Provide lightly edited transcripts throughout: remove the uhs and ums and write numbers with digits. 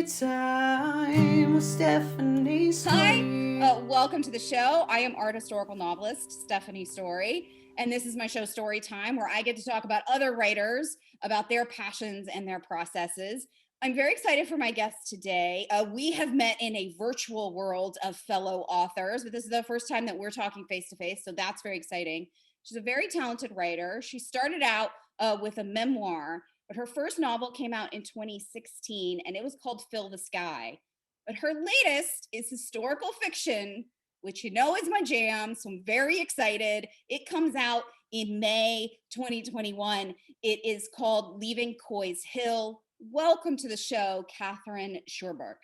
Storey Time with Stephanie Storey. Hi, welcome to the show. I am art historical novelist Stephanie Storey, and this is my show Storey Time, where I get to talk about other writers, about their passions and their processes. I'm very excited for my guest today. We have met in a virtual world of fellow authors, but this is the first time that we're talking face to face, so that's very exciting. She's a very talented writer. She started out with a memoir, but her first novel came out in 2016, and it was called Fill the Sky. But her latest is historical fiction, which you know is my jam, so I'm very excited. It comes out in May 2021. It is called Leaving Coy's Hill. Welcome to the show, Katherine Sherbrooke.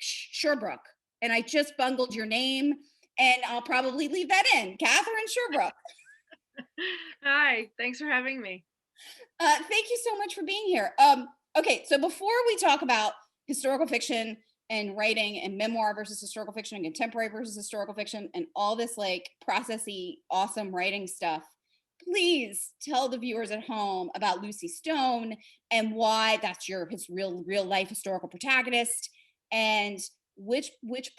And I just bungled your name, and I'll probably leave that in. Katherine Sherbrooke. Hi, thanks for having me. Thank you so much for being here. Okay, so before we talk about historical fiction and writing and memoir versus historical fiction and contemporary versus historical fiction and all this like processy, awesome writing stuff, please tell the viewers at home about Lucy Stone and why that's his real life historical protagonist, and which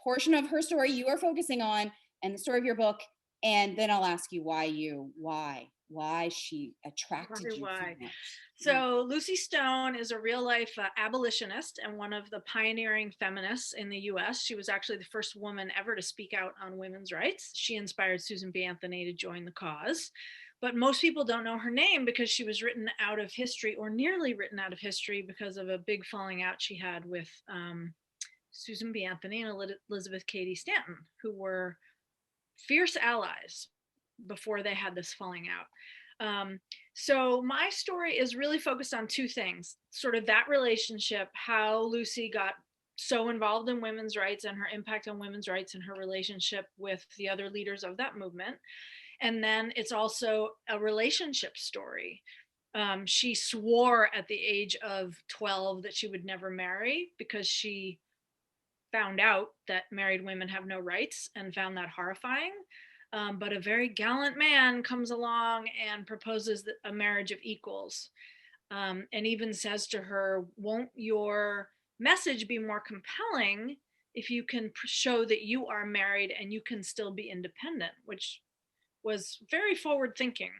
portion of her story you are focusing on and the story of your book. And then I'll ask you why she attracted you so much. So Lucy Stone is a real life abolitionist and one of the pioneering feminists in the US. She was actually the first woman ever to speak out on women's rights. She inspired Susan B. Anthony to join the cause. But most people don't know her name because she was written out of history, or nearly written out of history, because of a big falling out she had with Susan B. Anthony and Elizabeth Cady Stanton, who were fierce allies before they had this falling out. So my story is really focused on two things: sort of that relationship, how Lucy got so involved in women's rights and her impact on women's rights and her relationship with the other leaders of that movement. And then it's also a relationship story. She swore at the age of 12 that she would never marry because she found out that married women have no rights and found that horrifying. But a very gallant man comes along and proposes a marriage of equals, and even says to her, won't your message be more compelling if you can show that you are married and you can still be independent, which was very forward thinking.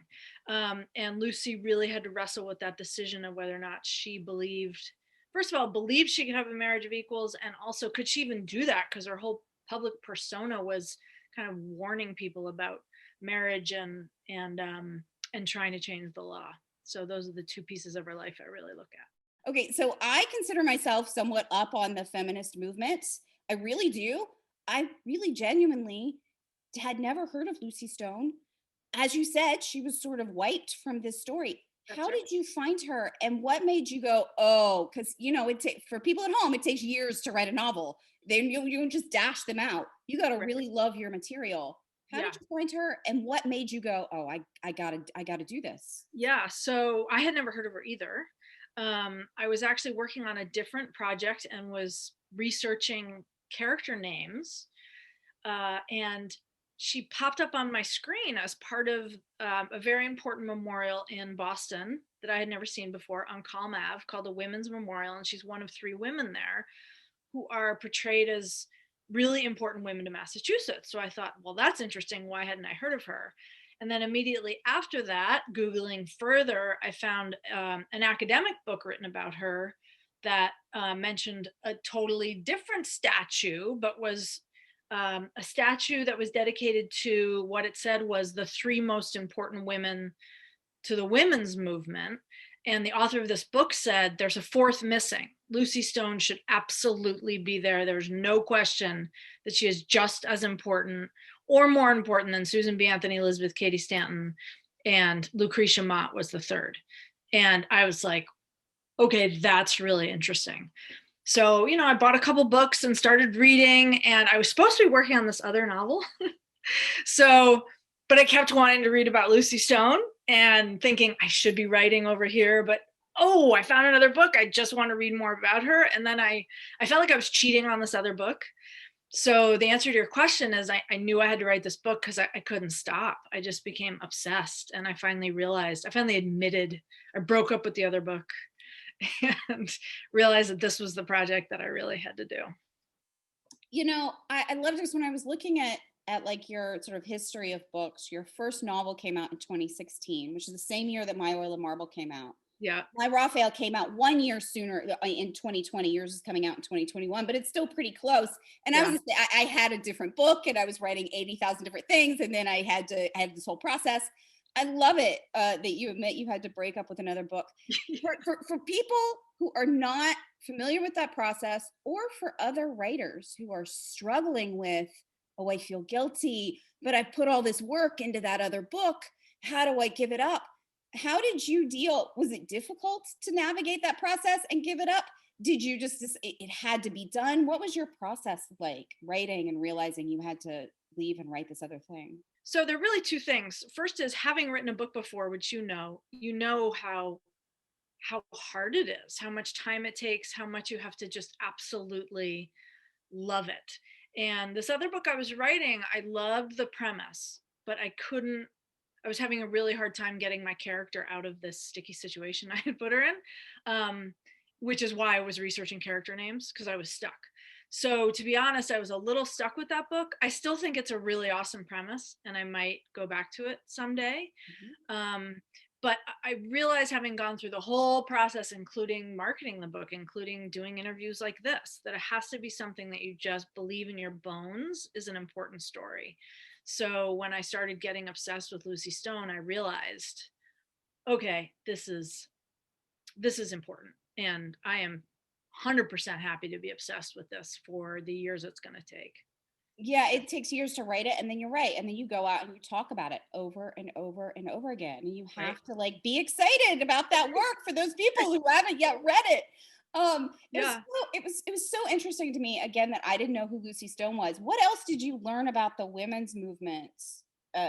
And Lucy really had to wrestle with that decision of whether or not she believed she could have a marriage of equals, and also could she even do that, because her whole public persona was kind of warning people about marriage and trying to change the law. So those are the two pieces of her life I really look at. Okay, so I consider myself somewhat up on the feminist movement. I really do. I really genuinely had never heard of Lucy Stone. As you said, she was sort of wiped from this story. How did you find her, and what made you go, oh, because for people at home, it takes years to write a novel. Then you don't just dash them out. You got to really love your material. How did you find her, and what made you go, oh, I gotta do this? Yeah, so I had never heard of her either. I was actually working on a different project and was researching character names, and she popped up on my screen as part of a very important memorial in Boston that I had never seen before on Calm Ave, called the Women's Memorial. And she's one of 3 women there who are portrayed as really important women to Massachusetts. So I thought, well, that's interesting. Why hadn't I heard of her? And then immediately after that, Googling further, I found an academic book written about her that mentioned a totally different statue, but was a statue that was dedicated to what it said was the 3 most important women to the women's movement. And the author of this book said there's a 4th missing. Lucy Stone should absolutely be there. There's no question that she is just as important or more important than Susan B. Anthony, Elizabeth Cady Stanton, and Lucretia Mott was the 3rd. And I was like, okay, that's really interesting. So, I bought a couple books and started reading, and I was supposed to be working on this other novel. But I kept wanting to read about Lucy Stone and thinking I should be writing over here, but I found another book. I just want to read more about her. And then I felt like I was cheating on this other book. So the answer to your question is I knew I had to write this book because I couldn't stop. I just became obsessed. And I finally admitted I broke up with the other book and realized that this was the project that I really had to do. You know, I loved this when I was looking at like your sort of history of books. Your first novel came out in 2016, which is the same year that My Oil and Marble came out. Yeah. My Raphael came out 1 year sooner in 2020. Yours is coming out in 2021, but it's still pretty close. And I Yeah. was just, I had a different book and I was writing 80,000 different things. And then I had this whole process. I love it that you admit you had to break up with another book. For people who are not familiar with that process, or for other writers who are struggling with, oh, I feel guilty, but I put all this work into that other book. How do I give it up? How did you deal? Was it difficult to navigate that process and give it up? Did you just, it had to be done? What was your process like writing and realizing you had to leave and write this other thing? So there are really two things. First is, having written a book before, which you know how hard it is, how much time it takes, how much you have to just absolutely love it. And this other book I was writing, I loved the premise, but I was having a really hard time getting my character out of this sticky situation I had put her in, which is why I was researching character names, because I was stuck. So to be honest, I was a little stuck with that book. I still think it's a really awesome premise, and I might go back to it someday. Mhm. But I realized, having gone through the whole process, including marketing the book, including doing interviews like this, that it has to be something that you just believe in your bones is an important story. So when I started getting obsessed with Lucy Stone, I realized, okay, this is important, and I am 100% happy to be obsessed with this for the years it's going to take. Yeah, it takes years to write it, and then you're right, and then you go out and you talk about it over and over and over again, and you Right. have to like be excited about that work for those people who haven't yet read it. Yeah. It was so interesting to me again that I didn't know who Lucy Stone was. What else did you learn about the women's movements,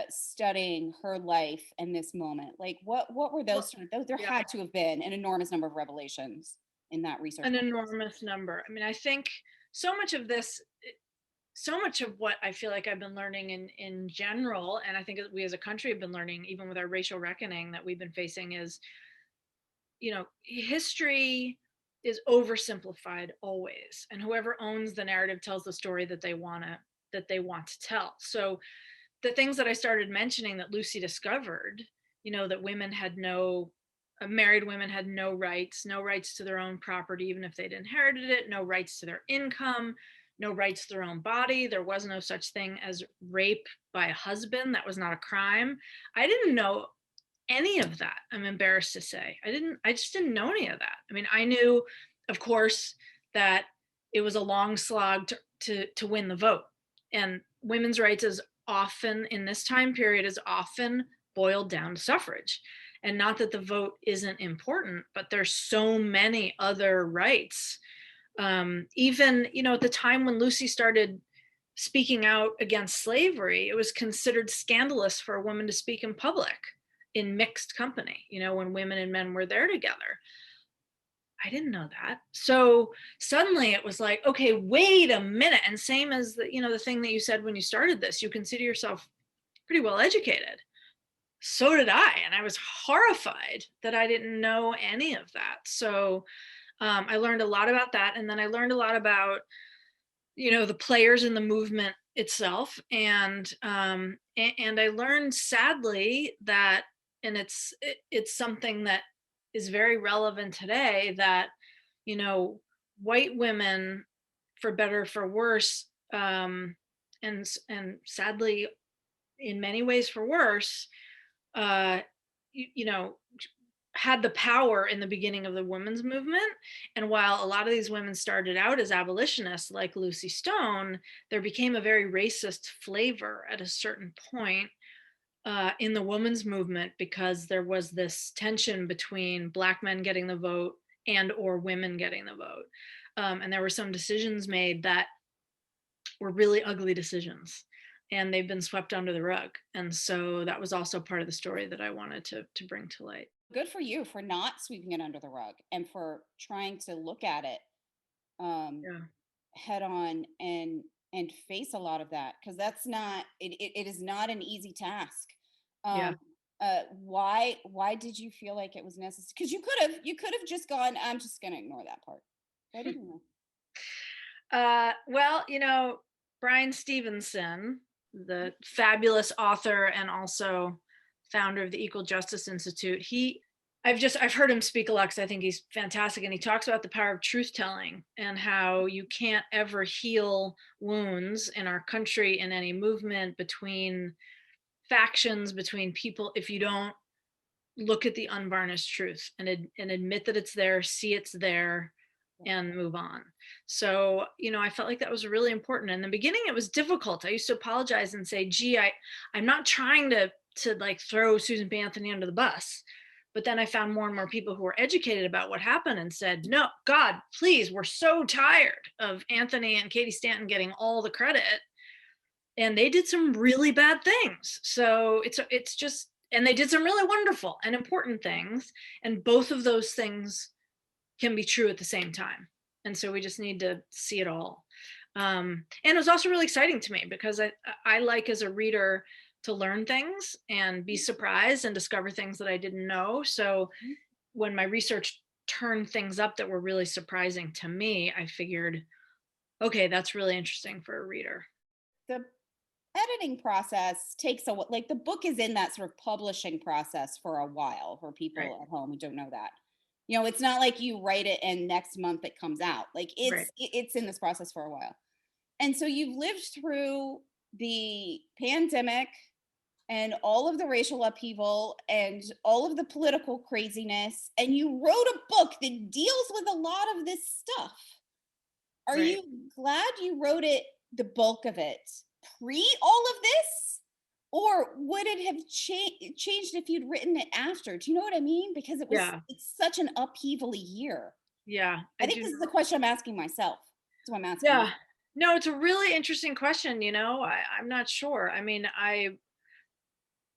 studying her life and this moment? Like what were Well, those sort of those? There yeah, had to have been an enormous number of revelations in that research an process. enormous number. I mean, I think so much of this, so much of what I feel like I've been learning in general, and I think we as a country have been learning, even with our racial reckoning that we've been facing, is, history is oversimplified always, and whoever owns the narrative tells the story that they want to tell. So the things that I started mentioning that Lucy discovered, that women had no married women had no rights to their own property, even if they'd inherited it, no rights to their income, no rights to their own body. There was no such thing as rape by a husband. That was not a crime. I didn't know any of that. I'm embarrassed to say. I just didn't know any of that. I mean, I knew, of course, that it was a long slog to win the vote. And women's rights is often, in this time period, is often boiled down to suffrage. And not that the vote isn't important, but there's so many other rights. Even, at the time when Lucy started speaking out against slavery, it was considered scandalous for a woman to speak in public in mixed company, when women and men were there together. I didn't know that. So suddenly it was like, okay, wait a minute. And same as the thing that you said when you started this, you consider yourself pretty well educated. So did I. And I was horrified that I didn't know any of that. So I learned a lot about that. And then I learned a lot about, the players in the movement itself. And I learned, sadly, that, and it's something that is very relevant today, that, white women, for better, for worse, and sadly, in many ways for worse, uh, you know, had the power in the beginning of the women's movement. And while a lot of these women started out as abolitionists, like Lucy Stone, there became a very racist flavor at a certain point in the women's movement, because there was this tension between Black men getting the vote and or women getting the vote. And there were some decisions made that were really ugly decisions, and they've been swept under the rug. And so that was also part of the story that I wanted to bring to light. Good for you for not sweeping it under the rug and for trying to look at it um, Yeah. head on and face a lot of that, because that's not it is not an easy task. Yeah. Um, Why did you feel like it was necessary? Because you could have just gone, I'm just going to ignore that part. Why didn't you? Well, Brian Stevenson, the fabulous author and also founder of the Equal Justice Institute, I've heard him speak a lot because I think he's fantastic, and he talks about the power of truth telling and how you can't ever heal wounds in our country in any movement between factions, between people, if you don't look at the unvarnished truth and admit that it's there, see it's there, and move on. So, I felt like that was really important. In the beginning, it was difficult. I used to apologize and say, gee, I'm not trying to like throw Susan B. Anthony under the bus. But then I found more and more people who were educated about what happened and said, no, God, please, we're so tired of Anthony and Katie Stanton getting all the credit. And they did some really bad things. So it's just, and they did some really wonderful and important things. And both of those things can be true at the same time. And so we just need to see it all. And it was also really exciting to me because I like, as a reader, to learn things and be surprised and discover things that I didn't know. So when my research turned things up that were really surprising to me, I figured, okay, that's really interesting for a reader. The editing process takes like the book is in that sort of publishing process for a while for people Right. at home who don't know that. It's not like you write it and next month it comes out. Like it's in this process for a while. And so you've lived through the pandemic and all of the racial upheaval and all of the political craziness, and you wrote a book that deals with a lot of this stuff. Are Right. you glad you wrote it, the bulk of it, pre all of this? Or would it have changed if you'd written it after? Do you know what I mean? Because it's such an upheaval year. Yeah. I think this is a question I'm asking myself. That's what I'm asking. Yeah. No, it's a really interesting question. I'm not sure.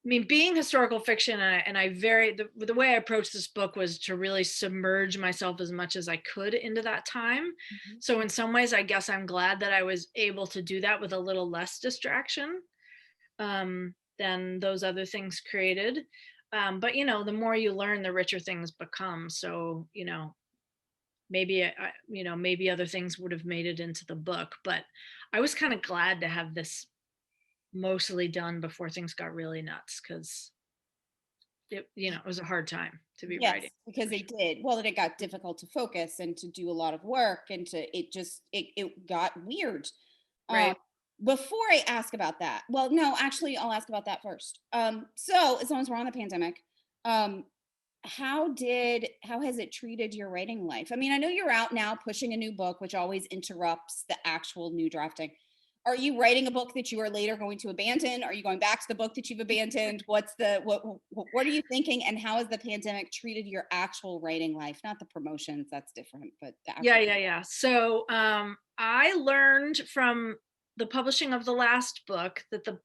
Being historical fiction, and the way I approached this book was to really submerge myself as much as I could into that time. Mm-hmm. So in some ways, I guess I'm glad that I was able to do that with a little less distraction than those other things created. But the more you learn, the richer things become. So maybe maybe other things would have made it into the book, but I was kind of glad to have this mostly done before things got really nuts, because it was a hard time to be writing. Because they did. Well, that it got difficult to focus and to do a lot of work, and it got weird. Right. Before I ask about that, well, no, actually, I'll ask about that first. So as long as we're on the pandemic, how has it treated your writing life? I mean, I know you're out now pushing a new book, which always interrupts the actual new drafting. Are you writing a book that you are later going to abandon? Are you going back to the book that you've abandoned? What are you thinking? And how has the pandemic treated your actual writing life? Not the promotions, that's different, but the actual yeah. So I learned from the publishing of the last book that the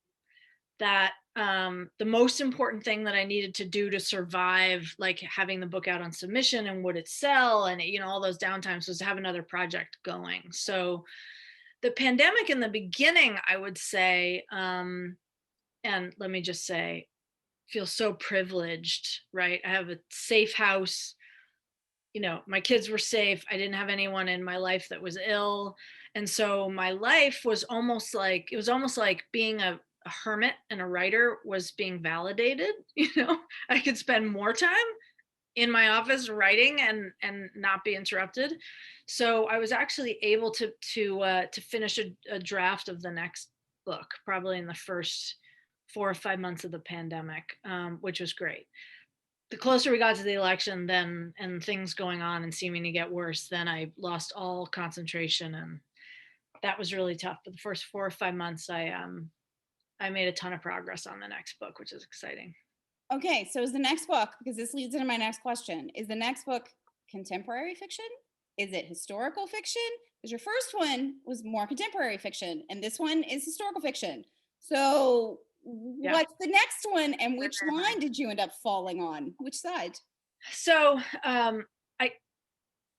most important thing that I needed to do to survive, like having the book out on submission and would it sell and all those downtimes, was to have another project going. So the pandemic in the beginning, I would say, and let me just say, feel so privileged, right? I have a safe house. My kids were safe. I didn't have anyone in my life that was ill. And so my life was almost like being a hermit and a writer was being validated. I could spend more time in my office writing and not be interrupted. So I was actually able to finish a draft of the next book, probably in the first 4 or 5 months of the pandemic, which was great. The closer we got to the election, then, and things going on and seeming to get worse, then I lost all concentration, and that was really tough. But the first 4 or 5 months, I made a ton of progress on the next book, which is exciting. Okay, so is the next book, because this leads into my next question, is the next book contemporary fiction? Is it historical fiction? Because your first one was more contemporary fiction, and this one is historical fiction. So what's the next one, and which line did you end up falling on? Which side? So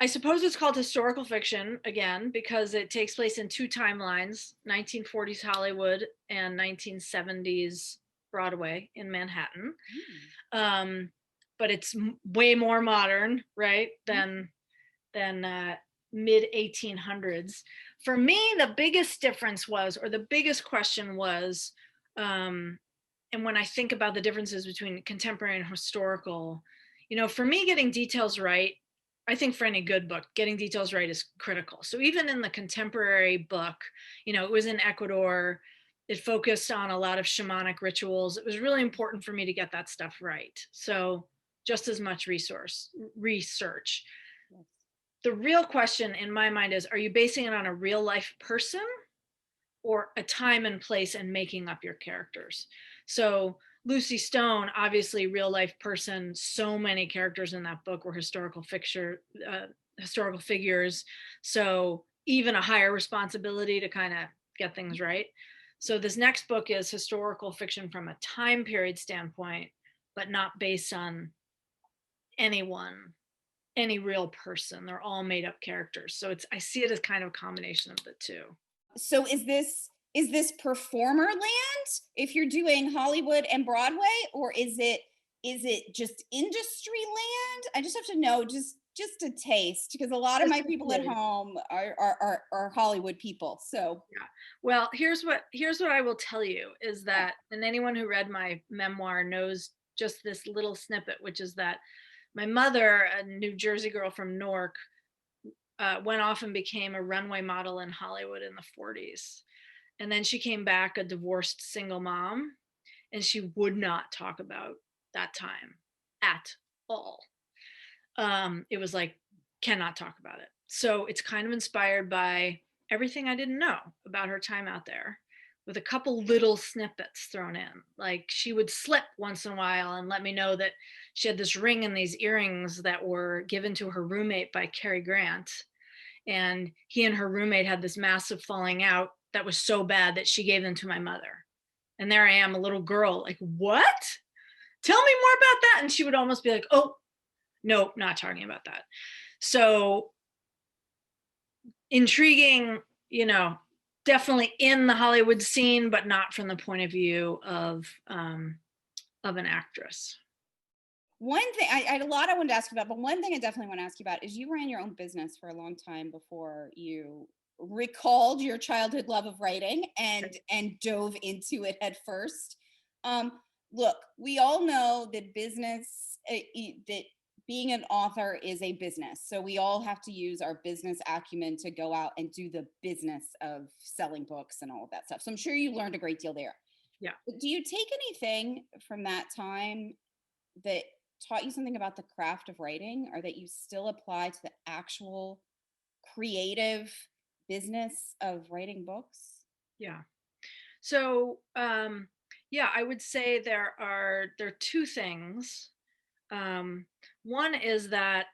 I suppose it's called historical fiction, again, because it takes place in two timelines, 1940s Hollywood and 1970s Broadway in Manhattan. Mm. But it's way more modern, right, than mid 1800s. For me, the biggest difference was, or the biggest question was, and when I think about the differences between contemporary and historical, for me, getting details right, I think for any good book, getting details right is critical. So even in the contemporary book, it was in Ecuador. It focused on a lot of shamanic rituals. It was really important for me to get that stuff right. So just as much research. Yes. The real question in my mind is, are you basing it on a real life person or a time and place and making up your characters? So Lucy Stone, obviously real life person. So many characters in that book were historical figures. So even a higher responsibility to kind of get things right. So this next book is historical fiction from a time period standpoint, but not based on anyone, any real person. They're all made up characters. So I see it as kind of a combination of the two. So is this performer land if you're doing Hollywood and Broadway, or is it just industry land? I just have to know, just a taste, because a lot of my people at home are Hollywood people. So yeah. Well, here's what I will tell you is that, and anyone who read my memoir knows just this little snippet, which is that my mother, a New Jersey girl from Newark, went off and became a runway model in Hollywood in the 40s. And then she came back a divorced single mom, and she would not talk about that time at all. It was like, cannot talk about it. So it's kind of inspired by everything I didn't know about her time out there, with a couple little snippets thrown in. Like she would slip once in a while and let me know that she had this ring and these earrings that were given to her roommate by Cary Grant. And he and her roommate had this massive falling out that was so bad that she gave them to my mother. And there I am, a little girl, like, what? Tell me more about that. And she would almost be like, oh, no, not talking about that. So intriguing, definitely in the Hollywood scene, but not from the point of view of an actress. one thing I had a lot I wanted to ask about, but one thing I definitely want to ask you about is you ran your own business for a long time before you recalled your childhood love of writing and dove into it head first. Look, we all know that that being an author is a business. So we all have to use our business acumen to go out and do the business of selling books and all of that stuff. So I'm sure you learned a great deal there. Yeah. But do you take anything from that time that taught you something about the craft of writing, or that you still apply to the actual creative business of writing books? Yeah. So, I would say there are two things. One is that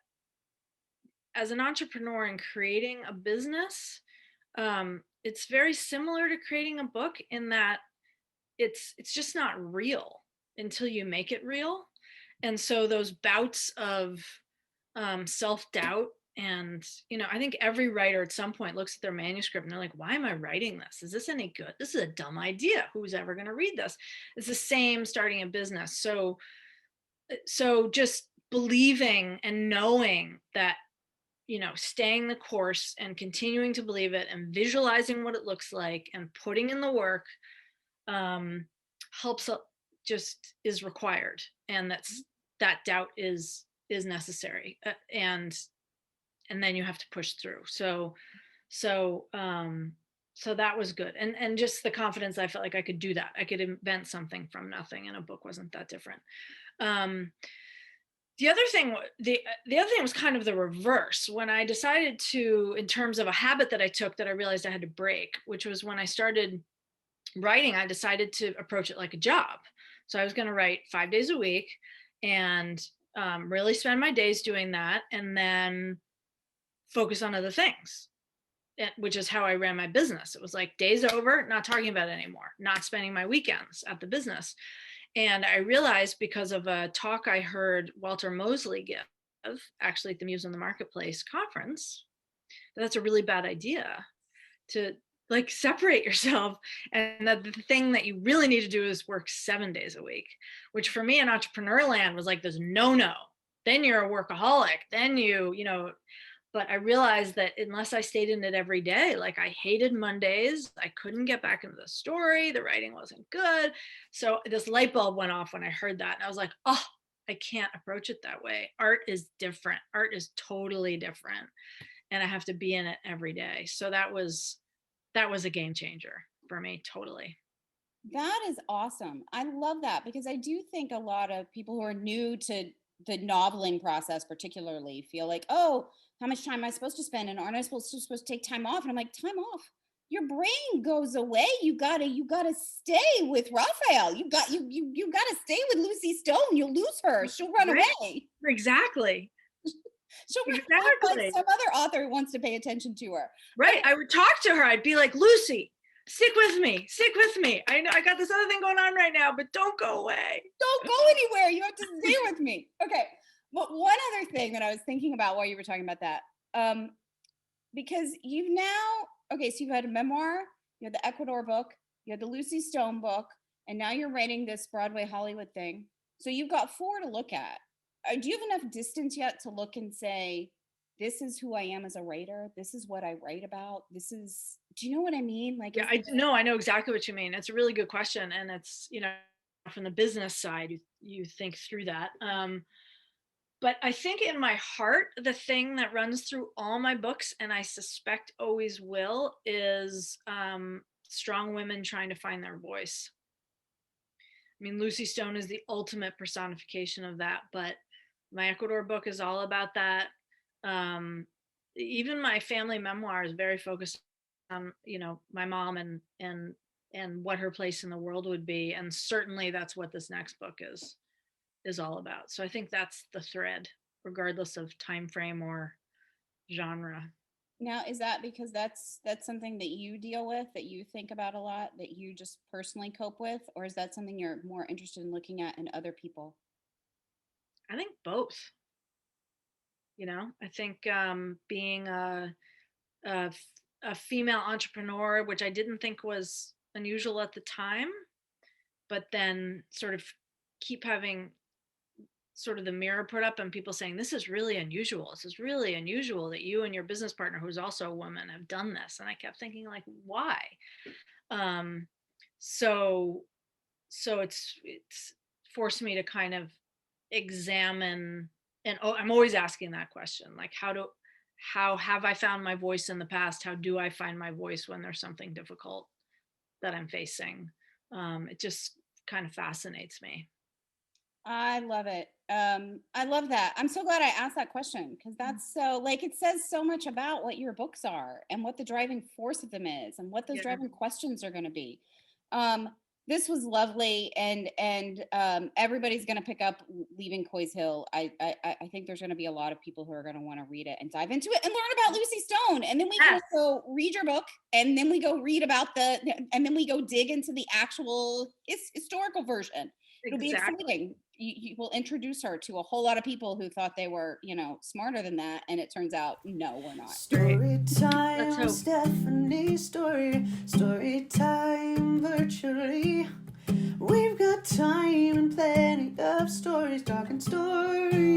as an entrepreneur and creating a business, it's very similar to creating a book in that it's just not real until you make it real. And so those bouts of self-doubt, and I think every writer at some point looks at their manuscript and they're like, why am I writing this? Is this any good? This is a dumb idea. Who's ever going to read this? It's the same starting a business. So just believing and knowing that, staying the course and continuing to believe it and visualizing what it looks like and putting in the work helps, just is required. And that doubt is necessary. And then you have to push through. So that was good. And just the confidence, I felt like I could do that. I could invent something from nothing, and a book wasn't that different. The other thing was kind of the reverse. When I decided to, in terms of a habit that I took that I realized I had to break, which was when I started writing, I decided to approach it like a job. So I was going to write 5 days a week and really spend my days doing that, and then focus on other things, which is how I ran my business. It was like days over, not talking about it anymore, not spending my weekends at the business. And I realized, because of a talk I heard Walter Mosley give, actually at the Muse on the Marketplace conference, that's a really bad idea to like separate yourself, and that the thing that you really need to do is work 7 days a week, which for me in entrepreneur land was like this no. Then you're a workaholic, then you know. But I realized that unless I stayed in it every day, like I hated Mondays, I couldn't get back into the story, the writing wasn't good. So this light bulb went off when I heard that, and I was like, oh, I can't approach it that way. Art is different. Art is totally different, and I have to be in it every day. So that was a game changer for me, totally. That is awesome. I love that, because I do think a lot of people who are new to the noveling process particularly feel like, oh, how much time am I supposed to spend, and aren't I supposed to take time off? And I'm like, time off? Your brain goes away. You gotta stay with Raphael. You gotta stay with Lucy Stone. You'll lose her. She'll run away. Exactly. She'll find some other author who wants to pay attention to her. Right. I would talk to her. I'd be like, Lucy, stick with me. I know I got this other thing going on right now, but don't go away. Don't go anywhere. You have to stay with me. Okay. But one other thing that I was thinking about while you were talking about that, because so you've had a memoir, you had the Ecuador book, you had the Lucy Stone book, and now you're writing this Broadway Hollywood thing. So you've got 4 to look at. Do you have enough distance yet to look and say, this is who I am as a writer. This is what I write about. Do you know what I mean? Like, yeah, I know exactly what you mean. It's a really good question. And it's, from the business side, you think through that. But I think in my heart, the thing that runs through all my books, and I suspect always will, is strong women trying to find their voice. I mean, Lucy Stone is the ultimate personification of that, but my Ecuador book is all about that. Even my family memoir is very focused on, my mom and what her place in the world would be. And certainly that's what this next book is all about. So I think that's the thread, regardless of time frame or genre. Now, is that because that's something that you deal with, that you think about a lot, that you just personally cope with, or is that something you're more interested in looking at in other people? I think both. I think being a female entrepreneur, which I didn't think was unusual at the time, but then sort of keep having sort of the mirror put up and people saying, this is really unusual. This is really unusual that you and your business partner, who's also a woman, have done this. And I kept thinking, like, why? So it's forced me to kind of examine, and I'm always asking that question, like, how have I found my voice in the past? How do I find my voice when there's something difficult that I'm facing? It just kind of fascinates me. I love it. I love that. I'm so glad I asked that question, because that's so, like, it says so much about what your books are and what the driving force of them is and what those driving questions are going to be. This was lovely, and everybody's going to pick up Leaving Coy's Hill. I think there's going to be a lot of people who are going to want to read it and dive into it and learn about Lucy Stone, and then we can go read your book, and then we go read about and then we go dig into the actual historical version. It'll be exciting. You will introduce her to a whole lot of people who thought they were, smarter than that, and it turns out, no, we're not. Story time with Stephanie Storey. Story time virtually. We've got time and plenty of stories, talking stories.